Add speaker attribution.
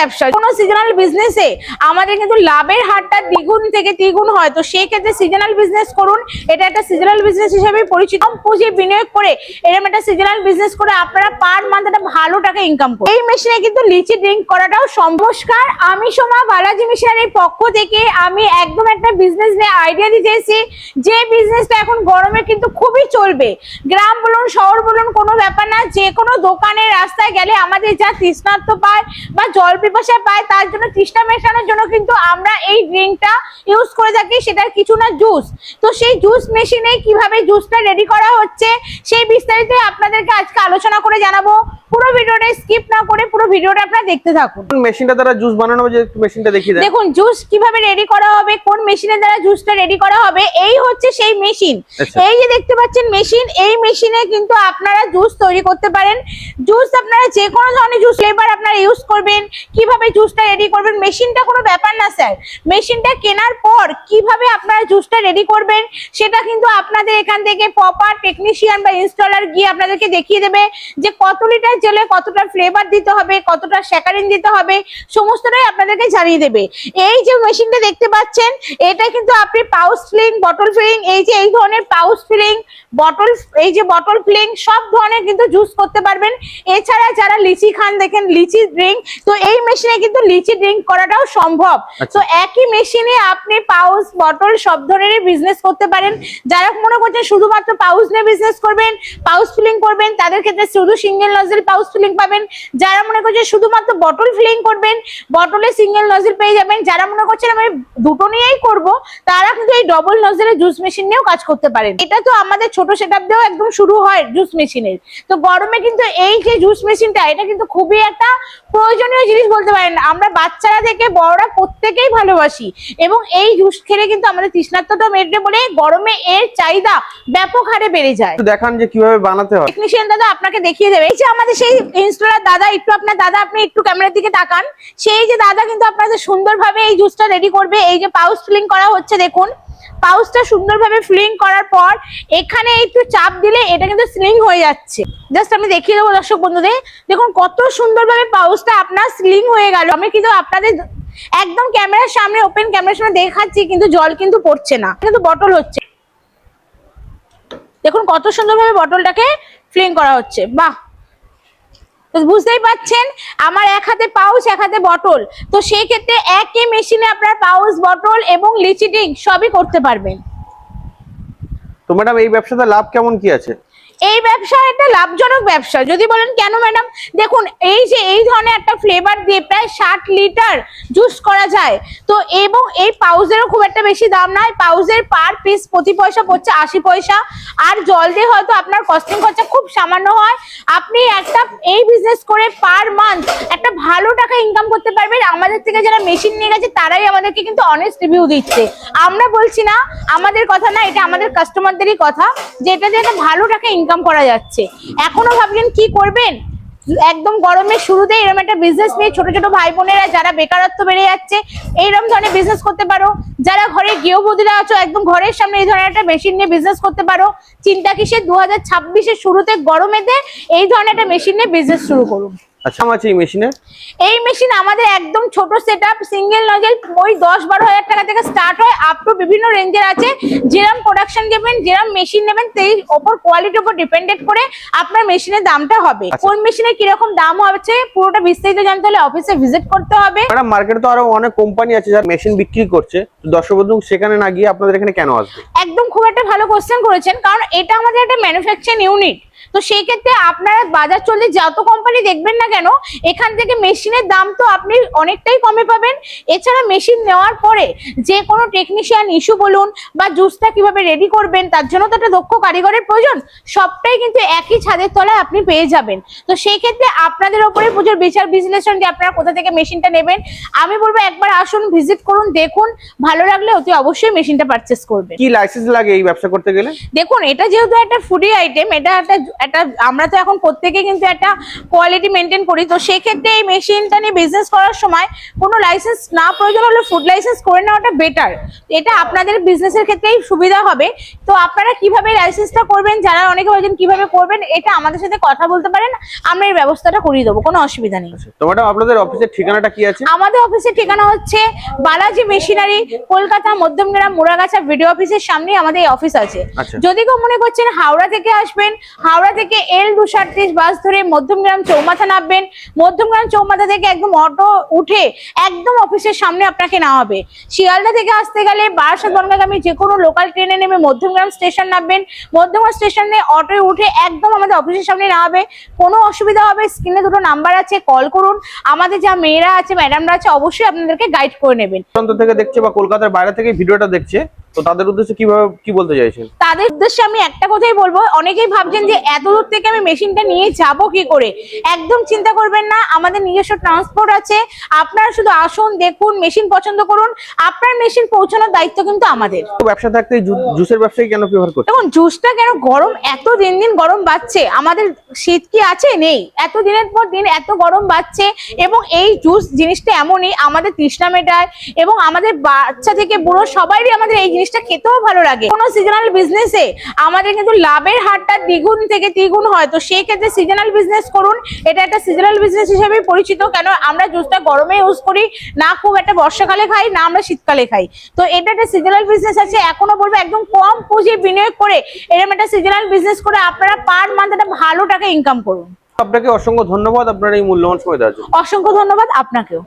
Speaker 1: ব্যবসা। কোনো সিজনাল বিজনেসে আমাদের কিন্তু লাভের হারটা দ্বিগুণ থেকে তিনগুণ হয়। তো সেই ক্ষেত্রে সিজনাল বিজনেস করুন, এটা একটা সিজনাল বিজনেস হিসেবে পরিচিত। পুঁজি বিনিয়োগ করে এরকম একটা সিজনাল বিজনেস করে আপনারা পার মান্থ একটা ভালো টাকা ইনকাম করুন। এই মেশিনে কিন্তু লিচি ড্রিঙ্ক করাটাও নমস্কার, আমি সোমা বালাজি মিশনের পক্ষ থেকে আমি একদম একটা বিজনেস নিয়ে আইডিয়া দিতে এসেছি, যে বিজনেসটা এখন গরমে কিন্তু খুবই চলবে। গ্রাম বলুন শহর বলুন কোনো ব্যাপার না, যে কোনো দোকানে রাস্তায় গেলে আমাদের যা তৃষ্ণার্ত পায় বা জল পিপাসা পায় তার জন্য তৃষ্ণা মেশানোর জন্য কিন্তু আমরা এই ড্রিঙ্কটা ইউজ করে থাকি, সেটার কিছু না জুস। তো সেই জুস মেশিনে কিভাবে জুসটা রেডি করা হচ্ছে সেই বিস্তারিত আপনাদেরকে আজকে আলোচনা করে জানাবো। পুরো ভিডিওটা স্কিপ না করে পুরো ভিডিওটা আপনারা দেখতে থাকুন।
Speaker 2: মেশিনটা দ্বারা জুস বানানো হবে, যে মেশিনটা দেখিয়ে দেন।
Speaker 1: দেখুন জুস কিভাবে রেডি করা হবে, কোন মেশিনের দ্বারা জুসটা রেডি করা হবে, এই হচ্ছে সেই মেশিন। এই যে দেখতে পাচ্ছেন মেশিন, এই মেশিনে কিন্তু আপনারা জুস তৈরি করতে পারেন। জুস আপনারা যে কোনো ধরনের জুস ফ্লেভার আপনারা ইউজ করবেন, কিভাবে জুসটা রেডি করবেন মেশিনটা কোনো ব্যাপার না স্যার। মেশিনটা কেনার পর কিভাবে আপনারা জুসটা রেডি করবেন সেটা কিন্তু আপনাদের এখান থেকে প্রপার টেকনিশিয়ান বা ইনস্টলার গিয়ে আপনাদেরকে দেখিয়ে দেবে, যে কত লিটার জলে কতটা ফ্লেভার দিতে হবে, কতটা স্যাকারিন দিতে হবে, সমস্তটাই আপনাদেরকে জানিয়ে দেবে। এই যে মেশিনটা দেখতে পাচ্ছেন এটা কিন্তু আপনি পাউচ ফিলিং, বটল ফিলিং, এই যে এই ধরনের পাউচ ফিলিং, বটল, এই যে বটল ফিলিং সব ধরনের কিন্তু জুস করতে পারবেন। এছাড়া যারা লিচি খান দেখেন লিচি ড্রিঙ্ক, তো এই মেশিনে কিন্তু লিচি ড্রিঙ্ক করাটাও সম্ভব। তো একই মেশিনে আপনি পাউচ বটল সব ধরনের বিজনেস করতে পারেন। যারা মনে করছেন শুধুমাত্র পাউচ নিয়ে বিজনেস করবেন, পাউচ ফিলিং করবেন, তাদের ক্ষেত্রে শুধু সিঙ্গেল নজল পাউচ ফিলিং পাবেন। যারা মনে করছেন শুধুমাত্র বটল ফিলিং করবেন, বটলে সিঙ্গেল নজল পেয়ে যাবেন। যারা মনে করছেন আমি দুটো নিয়েই করব, তারা কিন্তু এই ডবল নজলের জুস মেশিন নিয়েও কাজ করতে পারেন। এটা তো আমাদের ছোট সেটআপ দিয়েও একদম শুরু হয় জুস মেশিনের। তো গরমে কিন্তু এই যে জুস মেশিনটা এটা কিন্তু খুবই একটা প্রয়োজনীয় জিনিস বলতে পারেন। আমরা বাচ্চারা থেকে বড়রা প্রত্যেকেই ভালোবাসি, এবং এই জুস খেলে কিন্তু আমাদের তৃষ্ণার্তটা মেটে বলে গরমে এর চাহিদা ব্যাপক হারে বেড়ে যায়।
Speaker 2: দেখান যে কিভাবে বানাতে হয়।
Speaker 1: টেকনিশিয়ান দাদা আপনাকে দেখিয়ে দেবে। এই যে আমাদের সেই ইনস্টলার দাদা, একটু আপনার দাদা আপনি একটু ক্যামেরার দিকে তাকান। সেই যে দাদা কিন্তু আপনাদের সুন্দরভাবে এই জুসটা রেডি করবে। এই যে পাউচ ফিলিং করা হচ্ছে, দেখুন পাউচটা সুন্দরভাবে ফিলিং করার পর এখানে একটু চাপ দিলে এটা কিন্তু সিলিং হয়ে যাচ্ছে। জাস্ট আমি দেখিয়ে দেবো দর্শক বন্ধুদের, দেখুন কত সুন্দরভাবে পাউচটা আপনার সিলিং হয়ে গেল। আমি কিন্তু আপনাদের একদম ক্যামেরার সামনে, ওপেন ক্যামেরার সামনে দেখাচ্ছি, কিন্তু জল কিন্তু পড়ছে না, কিন্তু বটল হচ্ছে। দেখুন কত সুন্দরভাবে বটলটাকে ফিলিং করা হচ্ছে। বাহ, তো বুঝতেই পাচ্ছেন আমার এক হাতে পাউচ এক হাতে বটল। তো সেই ক্ষেত্রে একই মেশিনে আপনার পাউচ, বটল এবং লিচি ড্রিঙ্ক সবই করতে পারবেন।
Speaker 2: তো ম্যাডাম এই ব্যবসাতে লাভ কেমন কি আছে?
Speaker 1: এই ব্যবসা একটা লাভজনক ব্যবসা। যদি বলেন কেন ম্যাডাম, দেখুন এই যে এই ধরনের একটা ফ্লেভার দিয়ে প্রায় 60 লিটার জুস করা যায়। তো এবং এই পাউচেরও খুব একটা বেশি দাম নয়, পাউচের পার পিস প্রতি পয়সা পড়ছে 80 পয়সা। আর জল দিয়ে হয়তো আপনার কস্টিং খরচা খুব সামান্য হয়। আপনি একটা এই বিজনেস করে পার মান্থ একটা ভালো টাকা ইনকাম করতে পারবেন। আমাদের থেকে যারা মেশিন নিয়ে গেছে তারাই আমাদেরকে কিন্তু অনেস্ট রিভিউ দিচ্ছে। আমরা বলছি না, আমাদের কথা না, এটা আমাদের কাস্টমারদেরই কথা, যে এটা দিয়ে একটা ভালো টাকা ইনকাম করা যাচ্ছে। এখনো ভাবছেন কি করবেন, একদম গরমের শুরুতে এরকম একটা বিজনেস নিয়ে ছোট ছোট ভাই বোনেরা যারা বেকারত্ব বেড়ে যাচ্ছে এইরকম ধরনের বিজনেস করতে পারো। যারা ঘরে গৃহবধূরা আছো একদম ঘরের সামনে এই ধরনের একটা মেশিন নিয়ে বিজনেস করতে পারো। চিন্তা কিসের, 2026-এর শুরুতে গরমেতে এই ধরনের একটা মেশিন নিয়ে বিজনেস শুরু করুন।
Speaker 2: আচ্ছা আছে এই মেশিনে?
Speaker 1: এই মেশিন আমাদের একদম ছোট সেটআপ, সিঙ্গেল নজল, ওই 10-12 হাজার টাকা থেকে স্টার্ট হয়, আপ টু বিভিন্ন রেঞ্জের আছে। যেরকম প্রোডাকশন নেবেন, যেরকম মেশিন নেবেন, সেই ওপর কোয়ালিটির উপর ডিপেন্ডেড করে আপনার মেশিনের দামটা হবে। কোন মেশিনে কিরকম দাম হচ্ছে পুরোটা বিস্তারিত জানতে হলে অফিসে ভিজিট করতে হবে।
Speaker 2: ম্যাডাম মার্কেটে তো আরো অনেক কোম্পানি আছে যারা মেশিন বিক্রি করছে, দর্শক বন্ধু সেখানে না গিয়ে আপনাদের এখানে কেন আসবে?
Speaker 1: একদম খুব একটা ভালো কোশ্চেন করেছেন, কারণ এটা আমাদের একটা ম্যানুফ্যাকচারিং ইউনিট। তো সেই ক্ষেত্রে আপনারা বাজার চললে যত কোম্পানি দেখবেন না কেন, এখান থেকে মেশিনের দাম তো আপনি অনেকটাই কমে পাবেন। এছাড়া মেশিন নেওয়ার পরে যে কোনো টেকনিশিয়ান ইস্যু বলুন বা জুসটা কিভাবে রেডি করবেন তার জন্য তো একটা দক্ষ কারিগরের প্রয়োজন, সবটাই কিন্তু একই ছাদের তলায় আপনি পেয়ে যাবেন। তো সেই ক্ষেত্রে আপনাদের উপরে প্রচুর বিচার বিশ্লেষণ যে আপনারা কোথা থেকে মেশিনটা নেবেন। আমি বলবো একবার আসুন, ভিজিট করুন, দেখুন, ভালো লাগলে অতি অবশ্যই মেশিনটা পারচেস করবেন।
Speaker 2: কি লাইসেন্স লাগে এই ব্যবসা করতে গেলে?
Speaker 1: দেখুন এটা যেহেতু একটা ফুডি আইটেম, এটা একটা একটা আমরা তো এখন প্রত্যেকে কিন্তু একটা কোয়ালিটি মেনটেন করি, তো সেক্ষেত্রে এই মেশিনটা নিয়ে বিজনেস করার সময় কোনো লাইসেন্স না প্রয়োজন হলে ফুড লাইসেন্স করে নেওয়াটা বেটার। এটা আপনাদের বিজনেসের ক্ষেত্রেই সুবিধা হবে। তো আপনারা কিভাবে লাইসেন্সটা করবেন, যারা অনেকে ভাবেন কিভাবে করবেন, এটা আমাদের সাথে কথা বলতে পারেন, আমরা এই ব্যবস্থাটা করিয়ে দেবো, কোনো অসুবিধা নেই।
Speaker 2: তো ম্যাডাম আপনাদের অফিসের ঠিকানাটা কি আছে?
Speaker 1: আমাদের অফিসের ঠিকানা হচ্ছে বালাজি মেশিনারি, কলকাতা মধ্যমগ্রাম মোড়াগাছা ভিডিও অফিসের সামনে আমাদের এই অফিস আছে।
Speaker 2: আচ্ছা।
Speaker 1: যদি কেউ মনে করছেন হাওড়া থেকে আসবেন, হাওড়া থেকে L238 বাস ধরে মধ্যমগ্রাম চৌমাথা নামবেন, মধ্যমগ্রাম চৌমাথা থেকে একদম অটো উঠে একদম অফিসের সামনে আপনাকে নামাবে। শিয়ালদা থেকে আসতে গেলে বারাসাত বনগাঁগামী যে কোনো লোকাল ট্রেনে নেমে মধ্যমগ্রাম স্টেশন নামবেন, মধ্যমগ্রাম স্টেশনে অটোয় উঠে একদম আমাদের অফিসের সামনে নামাবে। কোনো অসুবিধা হবে স্ক্রিনে দুটো নাম্বার আছে, কল করুন। আমাদের যা মেয়েরা আছে, ম্যাডামরা আছে, অবশ্যই আপনাদেরকে গাইড করে নেবেন।
Speaker 2: প্রান্ত থেকে দেখছে বা কলকাতার বাইরে থেকে ভিডিওটা দেখছে, তো তাদের উদ্দেশ্যে কি বলতে চাইছেন?
Speaker 1: তাদের উদ্দেশ্যে আমি একটা কথাই বলবো, অনেকেই ভাবছেন যে এত দূর থেকে আমি মেশিনটা নিয়ে যাব কি করে। একদম চিন্তা করবেন না, আমাদের নিজস্ব ট্রান্সপোর্ট আছে। আপনারা শুধু আসুন, দেখুন, মেশিন পছন্দ করুন, আপনার মেশিন পৌঁছানোর দায়িত্ব কিন্তু আমাদের।
Speaker 2: ব্যবসা থাকতে জুসের ব্যবসায় কেন প্রেফার করছেন?
Speaker 1: দেখুন, জুসটা কেন গরম, এত দিন দিন গরম বাড়ছে, আমাদের শীত কি আছে? নেই। এত দিনের পর দিন এত গরম বাড়ছে, এবং এই জুস জিনিসটা এমনই আমাদের তৃষ্ণা মেটায়, এবং আমাদের বাচ্চা থেকে বুড়ো সবারই আমাদের এই জিনিসটা খেতেও ভালো লাগে। কোনো সিজনাল বিজনেসে আমাদের কিন্তু লাভের হারটা দ্বিগুণ থেকে তিনগুণ হয়, তো সেই ক্ষেত্রে সিজনাল বিজনেস করুন। এটা একটা সিজনাল বিজনেস হিসেবেই পরিচিত, কেন আমরা জুসটা গরমে ইউজ করি না, খুব একটা বর্ষাকালে খাই না, আমরা শীতকালে খাই। তো এটা একটা সিজনাল বিজনেস আছে। এখনো বলবো একদম কম পুঁজি বিনিয়োগ করে এরকম একটা সিজনাল বিজনেস করে আপনারা পার মান্থ একটা ভালো টাকা ইনকাম করুন।
Speaker 2: আপনাকে অসংখ্য ধন্যবাদ আপনার এই মূল্যবান সময় দেওয়ার জন্য।
Speaker 1: অসংখ্য ধন্যবাদ আপনাকেও।